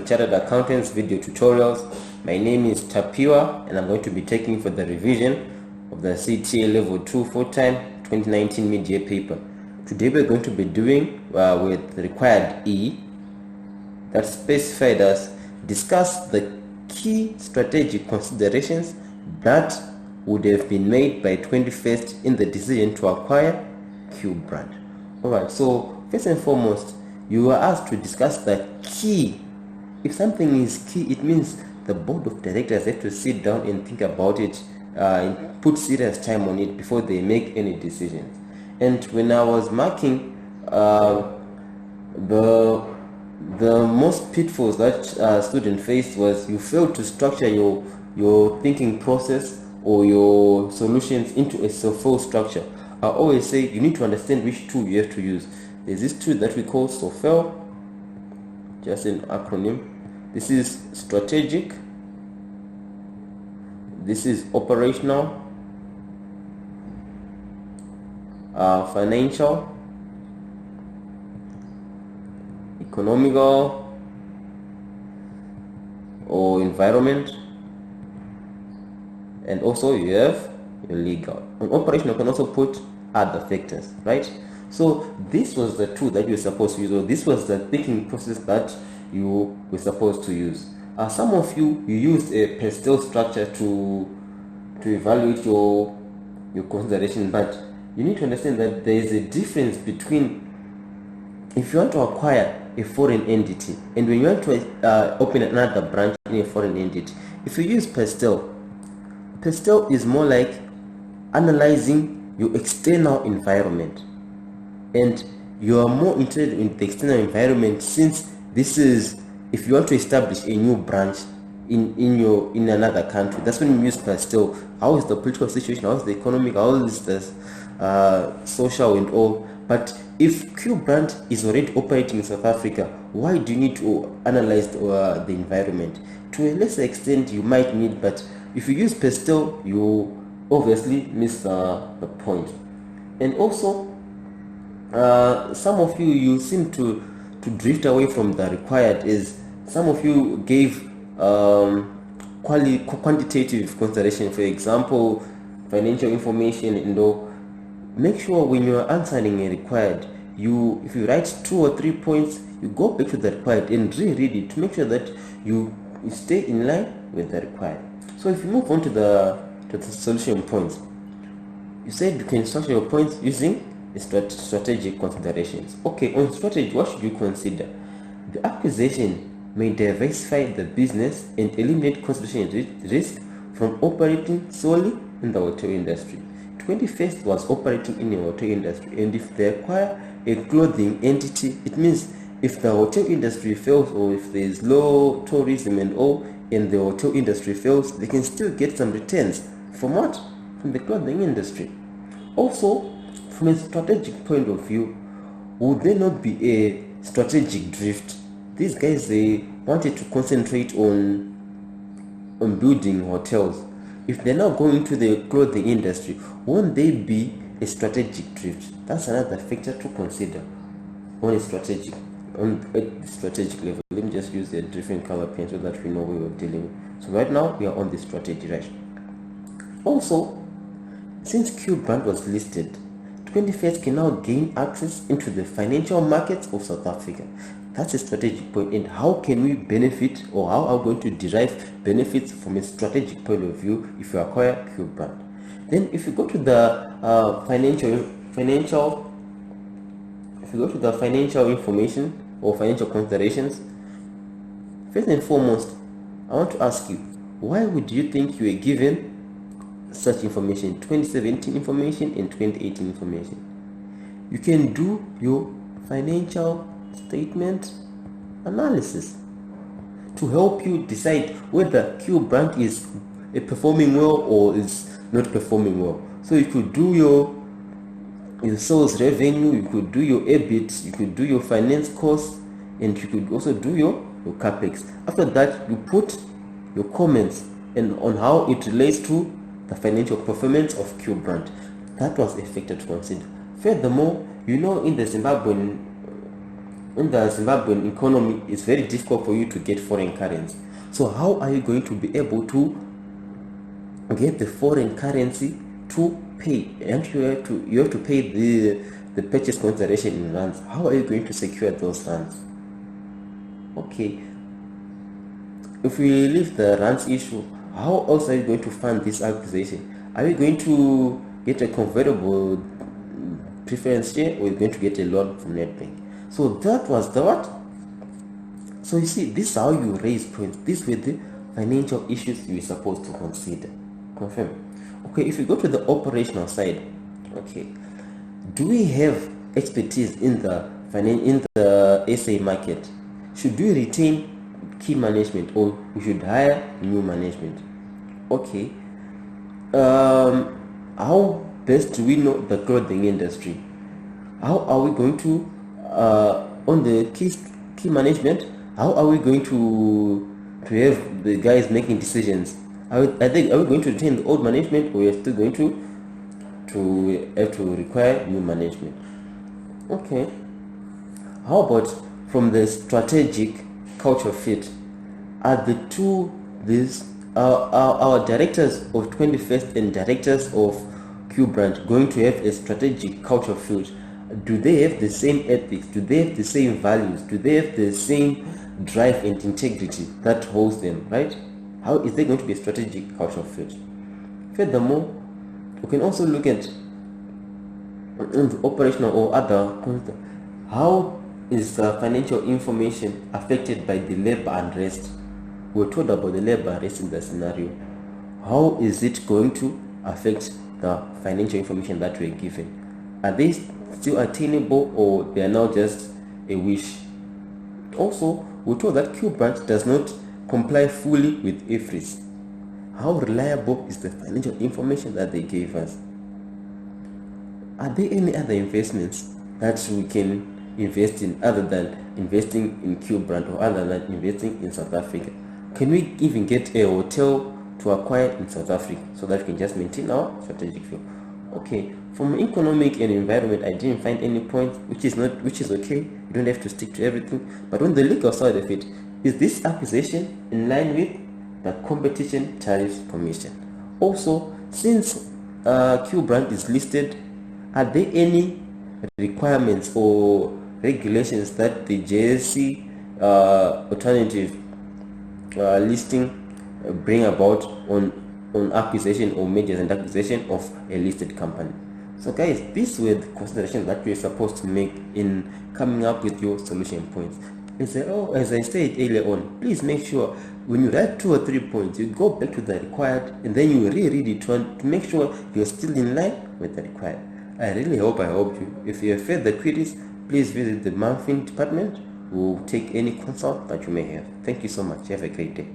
to Chartered Accountants video tutorials. My name is Tapiwa and I'm going to be taking for the revision of the CTA Level 2 full-time 2019 mid-year paper. Today we're going to be doing with required E that specified as discuss the key strategic considerations that would have been made by 21st in the decision to acquire Q brand. Alright, so first and foremost, you are asked to discuss the key. If something is key, it means the board of directors have to sit down and think about it and put serious time on it before they make any decisions. And when I was marking the most pitfalls that student faced was you failed to structure your thinking process or your solutions into a SOFO structure. I always say you need to understand which tool you have to use. There's this tool that we call SOFO, just an acronym. This is strategic, this is operational, financial, economical, or environment, and also you have your legal. On operational, you can also put other factors, right? So this was the tool that you were supposed to use, or this was the thinking process that you were supposed to use. Some of you used a pastel structure to evaluate your consideration, but you need to understand that there is a difference between if you want to acquire a foreign entity and when you want to open another branch in a foreign entity. If you use pastel is more like analyzing your external environment, and you are more interested in the external environment, since this is if you want to establish a new branch in another country. That's when you use pastel. How is the political situation, how is the economic, how is the social and all. But if Q brand is already operating in South Africa, why do you need to analyze the environment? To a lesser extent you might need, but if you use pastel you obviously miss the point. And also some of you seem to drift away from the required. Is some of you gave quantitative consideration, for example financial information and all. Make sure when you are answering a required, if you write 2 or 3 points, you go back to the required and reread it to make sure that you stay in line with the required. So if you move on to the solution points, you said you can structure your points using strategic considerations. Okay, on strategy, what should you consider? The acquisition may diversify the business and eliminate concentration risk from operating solely in the hotel industry. 21st was operating in the hotel industry, and if they acquire a clothing entity, it means if the hotel industry fails, or if there is low tourism and all, and the hotel industry fails, they can still get some returns from what? From the clothing industry. Also, from a strategic point of view, would there not be a strategic drift? These guys, they wanted to concentrate on building hotels. If they're now going to the clothing industry, won't they be a strategic drift? That's another factor to consider on a strategic level. Let me just use a different color pen so that we know what we're dealing with. So right now we are on the strategy, right? Also, since Q brand was listed, 21st can now gain access into the financial markets of South Africa. That's a strategic point. And how can we benefit, or how are we going to derive benefits from a strategic point of view if you acquire Q brand? Then if you go to the financial information or financial considerations, first and foremost, I want to ask you, why would you think you were given such information, 2017 information and 2018 information? You can do your financial statement analysis to help you decide whether Q brand is performing well or is not performing well. So you could do your sales revenue, you could do your EBIT, you could do your finance costs, and you could also do your capex. After that, you put your comments and on how it relates to the financial performance of Q brand. That was a factor to consider. Furthermore, in the Zimbabwean in the Zimbabwean economy, it's very difficult for you to get foreign currency. So how are you going to be able to get the foreign currency to pay? And you have to pay the purchase consideration in rands. How are you going to secure those rands? Okay, if we leave the rands issue, how else are you going to fund this acquisition? Are you going to get a convertible preference share, or are you going to get a loan from Netbank? So that was the what? So you see, this is how you raise points. These were the financial issues you were supposed to consider. Confirm. Okay, if you go to the operational side, okay, do we have expertise in the SA market? Should we retain key management, or we should hire new management? Okay, how best do we know the clothing industry? How are we going to on the key management? How are we going to have the guys making decisions? Are we going to retain the old management, or we are still going to have to require new management? Okay, how about from the strategic culture fit? Are the two these our directors of 21st and directors of Q brand going to have a strategic culture fit? Do they have the same ethics? Do they have the same values? Do they have the same drive and integrity that holds them, right? How is there going to be a strategic culture fit? Furthermore, we can also look at operational or other content. How is financial information affected by the labor unrest? We're told about the labor unrest in the scenario. How is it going to affect the financial information that we're given? Are they still attainable, or they are now just a wish? Also, we're told that Q branch does not comply fully with IFRS. How reliable is the financial information that they gave us? Are there any other investments that we can invest in other than investing in Q brand, or other than investing in South Africa? Can we even get a hotel to acquire in South Africa so that we can just maintain our strategic view? Okay, from economic and environment, I didn't find any point, which is okay. You don't have to stick to everything. But on the legal side of it, is this acquisition in line with the Competition Tariffs Commission? Also, since Q brand is listed, are there any requirements or regulations that the JSC alternative listing bring about on acquisition or mergers and acquisition of a listed company? So guys, these were the considerations that you're supposed to make in coming up with your solution points. As I said earlier on, please make sure when you write 2 or 3 points, you go back to the required and then you reread it to make sure you're still in line with the required. I really hope I helped you. If you have further queries, please visit the Manfin department. We'll take any consult that you may have. Thank you so much. Have a great day.